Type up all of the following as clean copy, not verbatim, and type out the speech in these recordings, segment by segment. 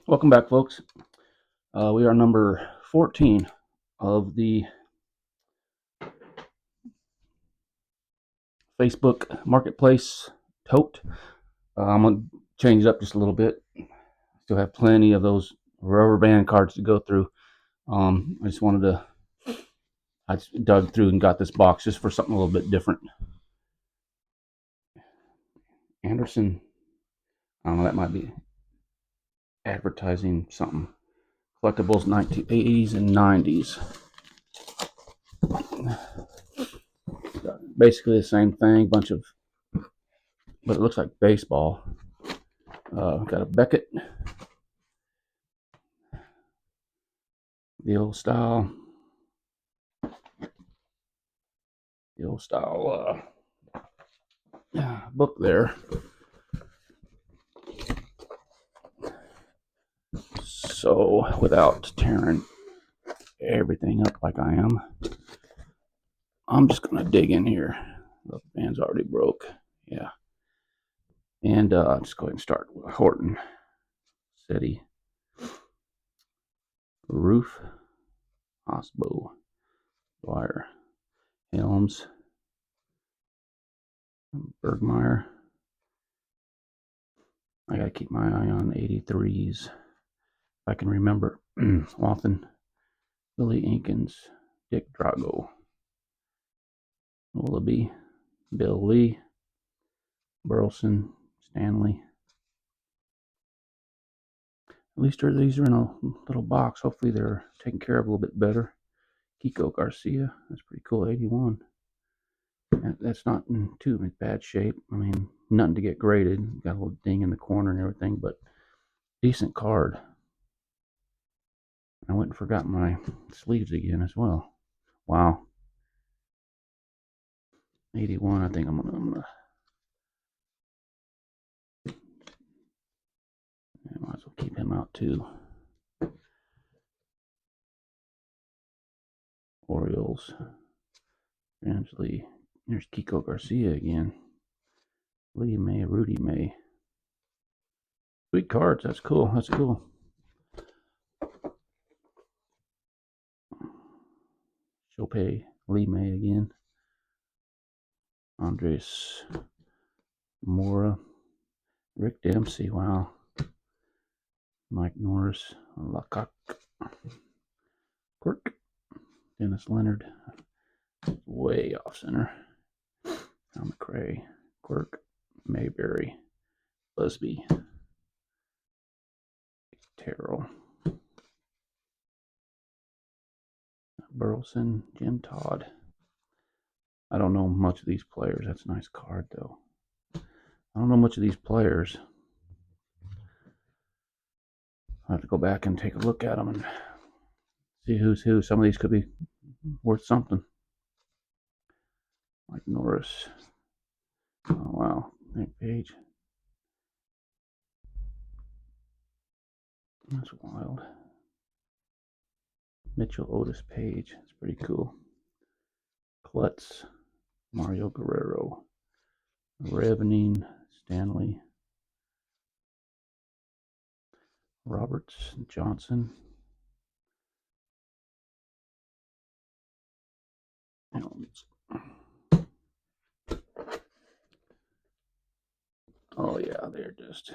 Welcome back, folks. We are number 14 of the Facebook Marketplace Tote. I'm going to change it up just a little bit. Still have plenty of those rubber band cards to go through. I just dug through and got this box just for something a little bit different. Anderson, I don't know, that might be advertising something. Collectibles 1980s and 90s. Basically the same thing, but it looks like baseball. Got a Beckett, the old style book there. So without tearing everything up like I am, I'm just gonna dig in here. The band's already broke. Yeah. And just go ahead and start with Horton City Roof, Osbo, Dwyer, Helms, Bergmeyer. I gotta keep my eye on 83s. If I can remember. Wathen, Billy Inkins, Dick Drago, Willoughby, Bill Lee, Burleson, Stanley. At least these are in a little box. Hopefully they're taken care of a little bit better. Kiko Garcia, that's pretty cool, 81. That's not in too bad shape. I mean, nothing to get graded. Got a little ding in the corner and everything, but decent card. I went and forgot my sleeves again as well. Wow. 81, I think I'm gonna might as well keep him out too. Orioles. Lee. There's Kiko Garcia again. Lee May, Rudy May. Sweet cards. That's cool. That's cool. Chopay, Lee May again. Andres Mora. Rick Dempsey. Wow. Mike Norris. Lacock. Quirk. Dennis Leonard. Way off center. Al McRae. Quirk. Mayberry. Busby. Terrell. Burleson. Jim Todd. I don't know much of these players. That's a nice card, though. I don't know much of these players. I'll have to go back and take a look at them and see who's who. Some of these could be worth something. Like Norris. Oh, wow. Nick Page. That's wild. Mitchell Otis Page. That's pretty cool. Klutz. Mario Guerrero. Revening. Stanley. Roberts. Johnson. Helms. Oh, yeah, they're just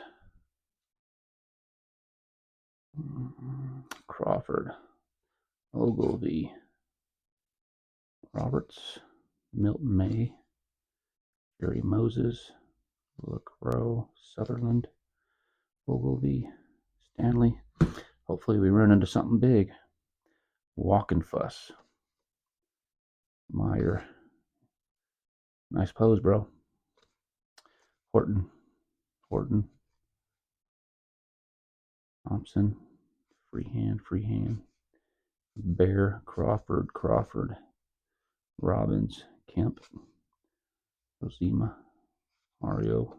Crawford. Ogilvy. Roberts. Milton May. Jerry Moses. LaCroix. Sutherland. Ogilvy. Stanley. Hopefully we run into something big. Walking Fuss. Meyer. Nice pose, bro. Horton. Thompson. Freehand. Bear. Crawford. Robbins. Kemp. Rosema. Mario.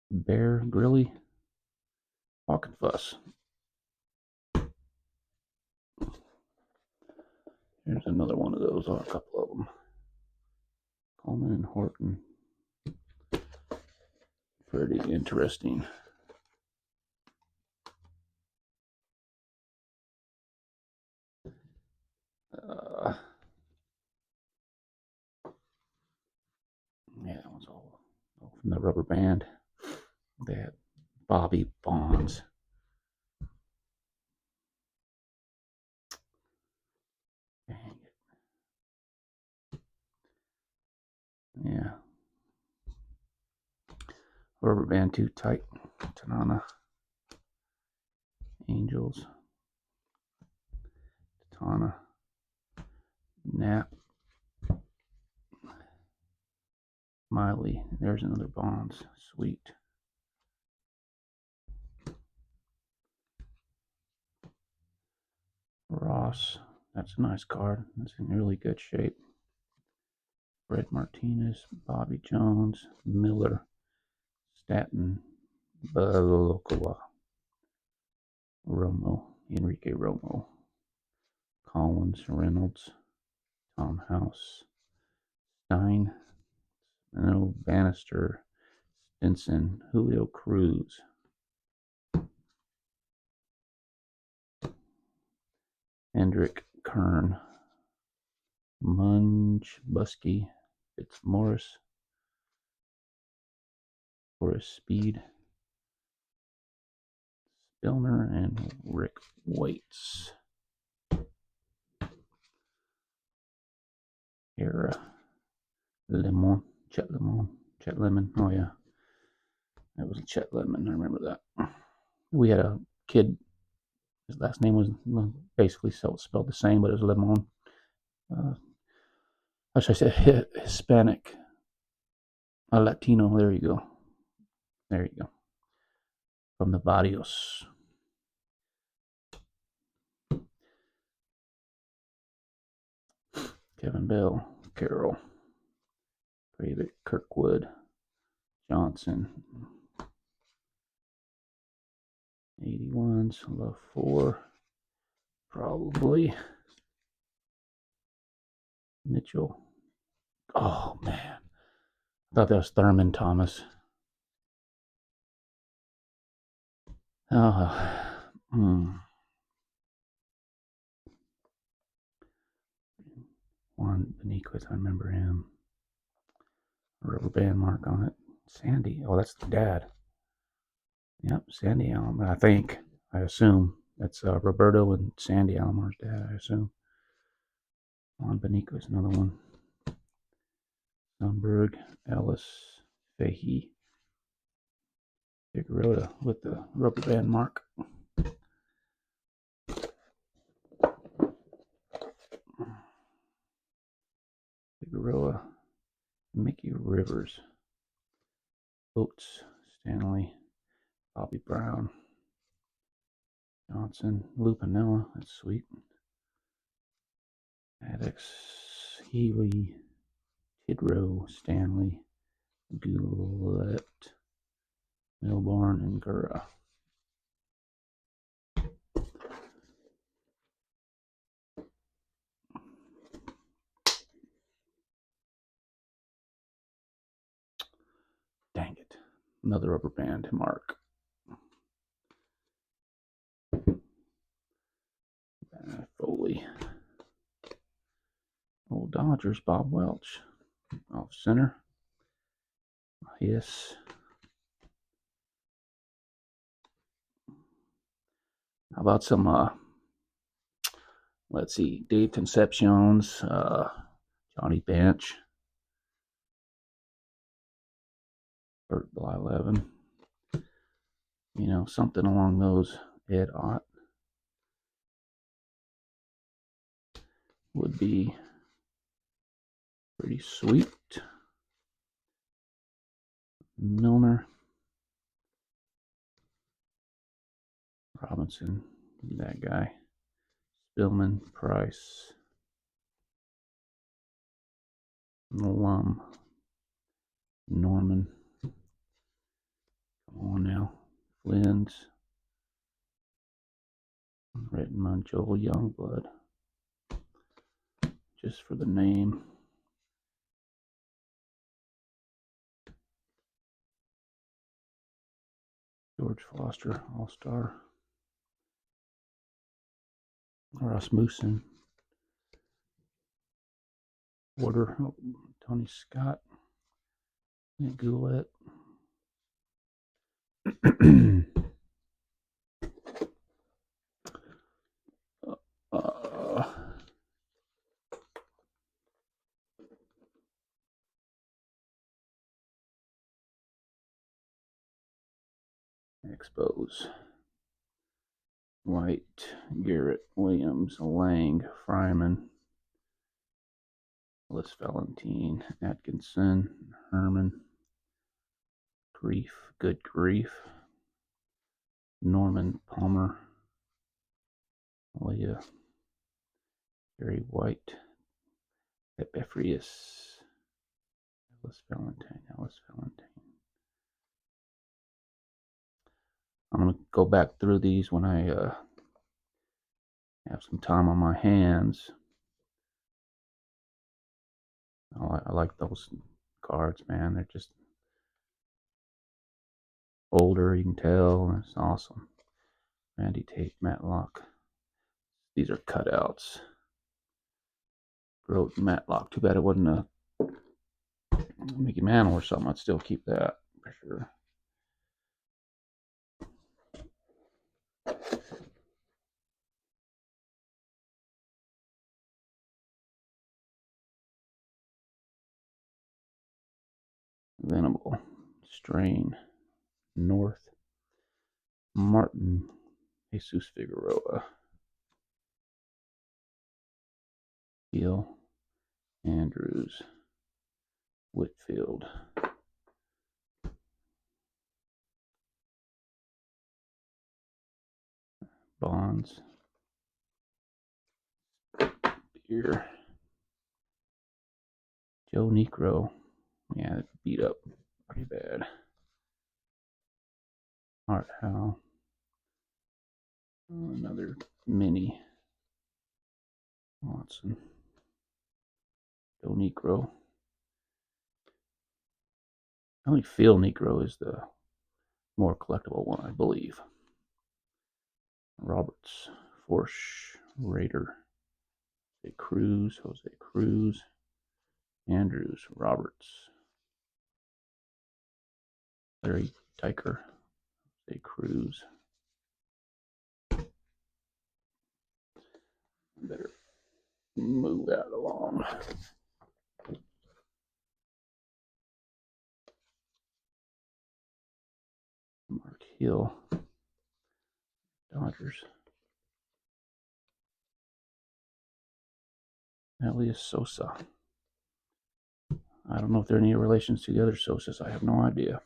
Bear. Grilly. Walking Fuss. Here's another one of those, or a couple of them. Coleman and Horton. Pretty interesting. rubber band. They had Bobby Bonds. Dang it. Yeah. Rubber band too tight. Tanana. Angels. Tana. Nap. Miley. There's another Bonds. Sweet. Ross. That's a nice card. That's in really good shape. Fred Martinez. Bobby Jones. Miller. Stanton. Balocua. Romo. Enrique Romo. Collins. Reynolds. Tom House. Stein. No, Bannister. Stinson. Julio Cruz. Hendrick. Kern. Munge. Busky. Fitzmaurice. Forrest Speed. Spillner and Rick Waits. Era. Lemon. Chet Lemon. Chet Lemon. Oh, yeah. That was Chet Lemon. I remember that. We had a kid. His last name was basically spelled the same, but it was Lemon. How should I say? Hispanic. A Latino. There you go. There you go. From the Barrios. Kevin Bell. Carroll. David Kirkwood. Johnson. 81s. Love 4. Probably. Mitchell. Oh, man. I thought that was Thurman Thomas. Juan Beniquez, I remember him. Rubber band mark on it. Sandy. Oh, that's the dad. Yep, Sandy Alomar. I think. I assume. That's Roberto and Sandy Alomar's dad, I assume. Juan Beniquez, another one. Sunberg, Ellis, Fahey, Figueroa with the rubber band mark. Figueroa, Mickey Rivers, Oates, Stanley, Bobby Brown, Johnson, Lupinella, that's sweet. Maddox, Healy, Tidrow, Stanley, Goulet, Milborn, and Gura. Dang it. Another rubber band mark. Foley. Old Dodgers, Bob Welch. Off center. Yes. How about some, let's see, Dave Concepcion's, Johnny Bench. Bert Blyleven. You know, something along those. Ed Ott would be pretty sweet. Milner. Robinson. That guy. Spillman. Price. Lum. Norman. Come on now. Flynn's. Redmond. Joel Youngblood. Just for the name. George Foster, All-Star. Rasmussen. Porter, Tony Scott. Goulet. uh, Expose. White, Garrett, Williams, Lang, Fryman, Liz Valentine, Atkinson, Herman, Grief, Good Grief, Norman Palmer, Leah, Gary White, Epiphrius, Alice Valentine. I'm going to go back through these when I have some time on my hands. I like those cards, man. They're just older, you can tell, and it's awesome. Randy Tate, Matlock. These are cutouts. Grote Matlock. Too bad it wasn't a Mickey Mantle or something. I'd still keep that for sure. Venable, Strain, North, Martin, Jesus Figueroa, Hill, Andrews, Whitfield, Bonds, Beer, Joe Necro. Yeah, it's beat up pretty bad. Art Howe, another mini. Watson, Joe Necro. I think Phil Necro is the more collectible one, I believe. Roberts, Forsh, Raider, Jose Cruz, Andrews, Roberts, Larry Tyker, Jose Cruz. Better move that along. Mark Hill, Dodgers. Elias Sosa. I don't know if there are any relations to the other Sosas. I have no idea.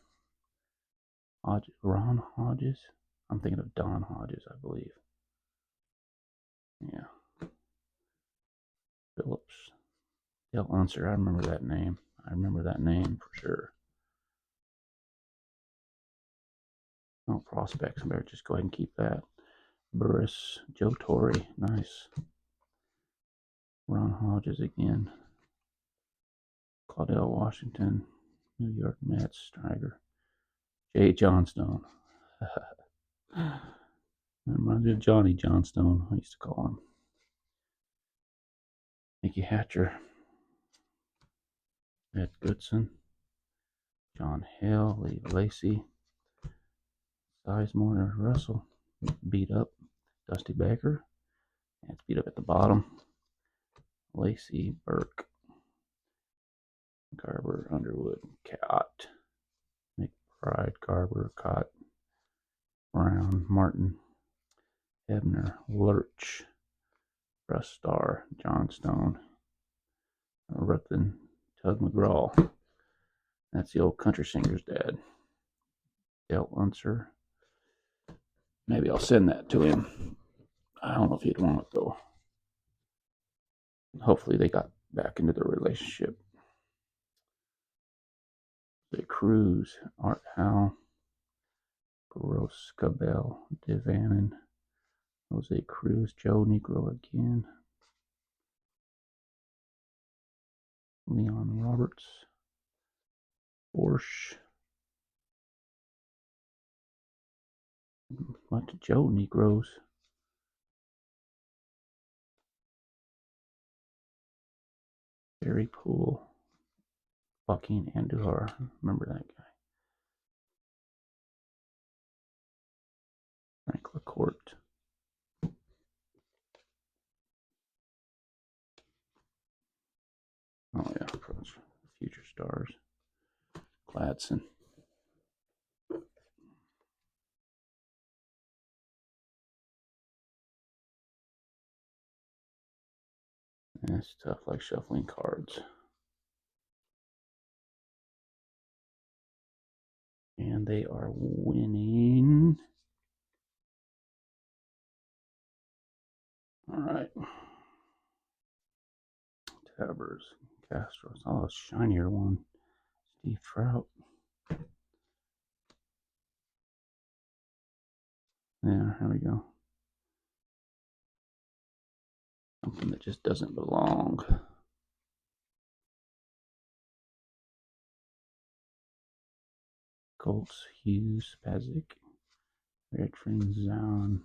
Ron Hodges. I'm thinking of Don Hodges, I believe. Yeah. Phillips. Dale Unser. I remember that name. For sure. Oh, prospects. I better just go ahead and keep that. Burris. Joe Torre. Nice. Ron Hodges again. Claudell Washington. New York Mets. Striker. Jay Johnstone. Reminds me of Johnny Johnstone, I used to call him. Mickey Hatcher. Ed Goodson. John Hale. Lee Lacey. Sizemore. Russell. Beat up. Dusty Baker. And it's beat up at the bottom. Lacey. Burke. Garber. Underwood. Cott. McBride. Garber. Cott. Brown. Martin. Ebner. Lurch. Russ Starr. Johnstone. Ruffin. Tug McGraw. That's the old country singer's dad. Dale Unser. Maybe I'll send that to him. I don't know if he'd want it though. Hopefully they got back into their relationship. The Cruz, Art Howe, Gross Cabell, Devanin, Jose Cruz, Joe Negro again, Leon Roberts, Borsch, bunch of Joe Negros. Barry Poole, Joaquin Andujar, remember that guy. a quart. Oh yeah, Future Stars. Gladson. That's tough, like shuffling cards. And they are winning. All right. Tabbers, Castros. Oh, a shinier one. Steve Trout. There we go. Something that just doesn't belong. Colts, Hughes, Pazik, Redfern, Zahn,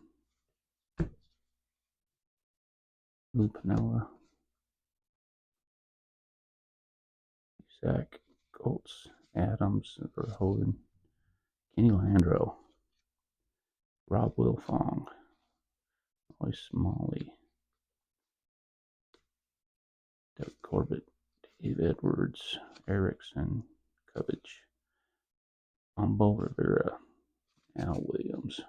Lou Pinella, Zach, Colts, Adams, Verhoeven, Kenny Landreau, Rob Wilfong, Roy Smalley, Doug Corbett, Dave Edwards, Erickson, Covich, Umbo Rivera, Al Williams.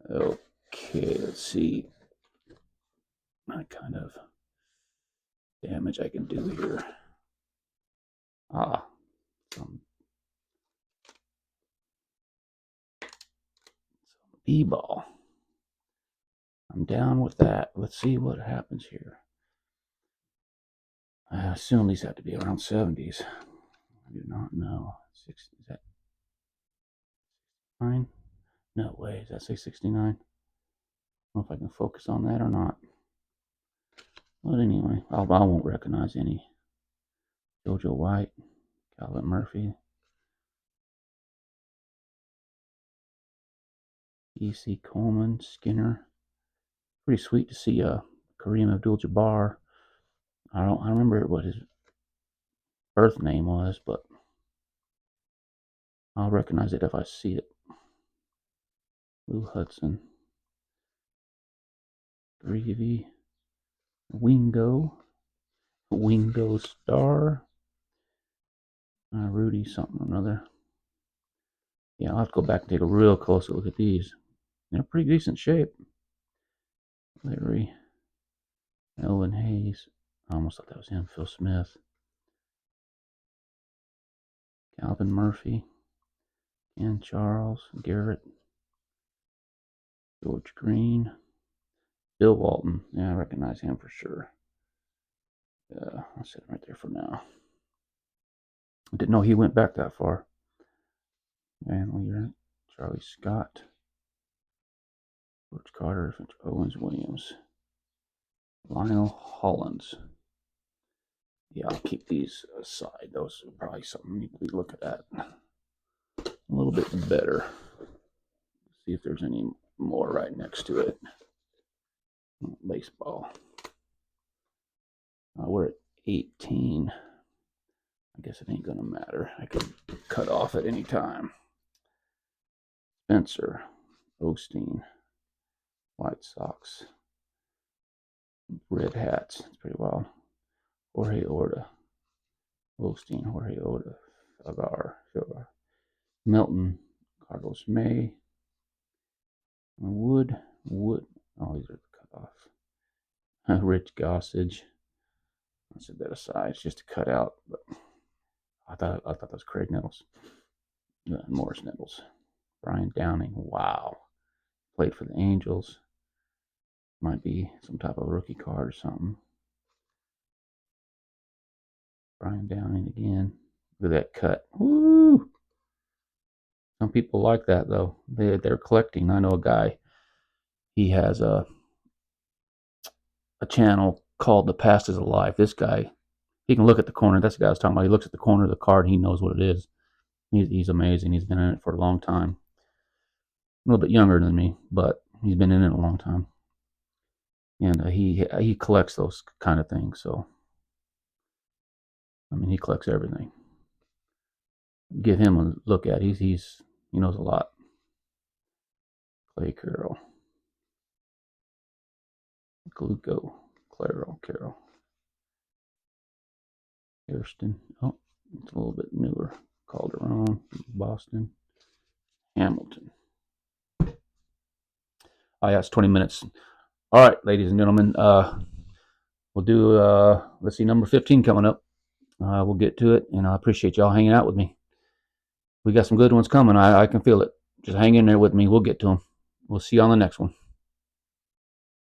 Okay, let's see what kind of damage I can do here. Some B-ball. I'm down with that. Let's see what happens here. I assume these have to be around 70s. I do not know. Is that 9? No way. Does that say 69? I don't know if I can focus on that or not. But anyway, I won't recognize any. Jojo White, Calvin Murphy, E.C. Coleman, Skinner. Pretty sweet to see Kareem Abdul-Jabbar. I remember what his birth name was, but I'll recognize it if I see it. Lou Hudson, Greavy, Wingo Star, Rudy something or another. Yeah, I'll have to go back and take a real close look at these. They're pretty decent shape. Larry, Elvin Hayes. I almost thought that was him. Phil Smith, Calvin Murphy, Ken Charles, Garrett, George Green, Bill Walton. Yeah, I recognize him for sure. I'll set him right there for now. I didn't know he went back that far. Van Leer, Charlie Scott, George Carter, Owens Williams, Lionel Hollins. Yeah, I'll keep these aside. Those are probably something we need to be looking at a little bit better. See if there's any more right next to it. Baseball. We're at 18. I guess it ain't gonna matter. I could cut off at any time. Spencer, Osteen, White Sox, Red Hats. It's pretty wild. Jorge Orta, Osteen, Jorge Orta, Agar, Milton, Carlos May, Wood. Oh, these are cut off. Rich Gossage. I set that aside. It's just to cut out, but I thought that was Craig Nettles. Morris Nettles. Brian Downing. Wow. Played for the Angels. Might be some type of rookie card or something. Brian Downing again. Look at that cut. Woo! Some people like that though. They're collecting. I know a guy. He has a channel called The Past Is Alive. This guy, he can look at the corner. That's the guy I was talking about. He looks at the corner of the card. He knows what it is. He's amazing. He's been in it for a long time. A little bit younger than me, but he's been in it a long time. And he collects those kind of things. So, I mean, he collects everything. Give him a look at. He knows a lot. Clay Carroll. Gluco. Carroll. Hairston. Oh, it's a little bit newer. Calderon. Boston. Hamilton. Oh, yeah, it's 20 minutes. All right, ladies and gentlemen. We'll do, let's see, number 15 coming up. We'll get to it, and I appreciate y'all hanging out with me. We got some good ones coming. I can feel it. Just hang in there with me. We'll get to them. We'll see you on the next one.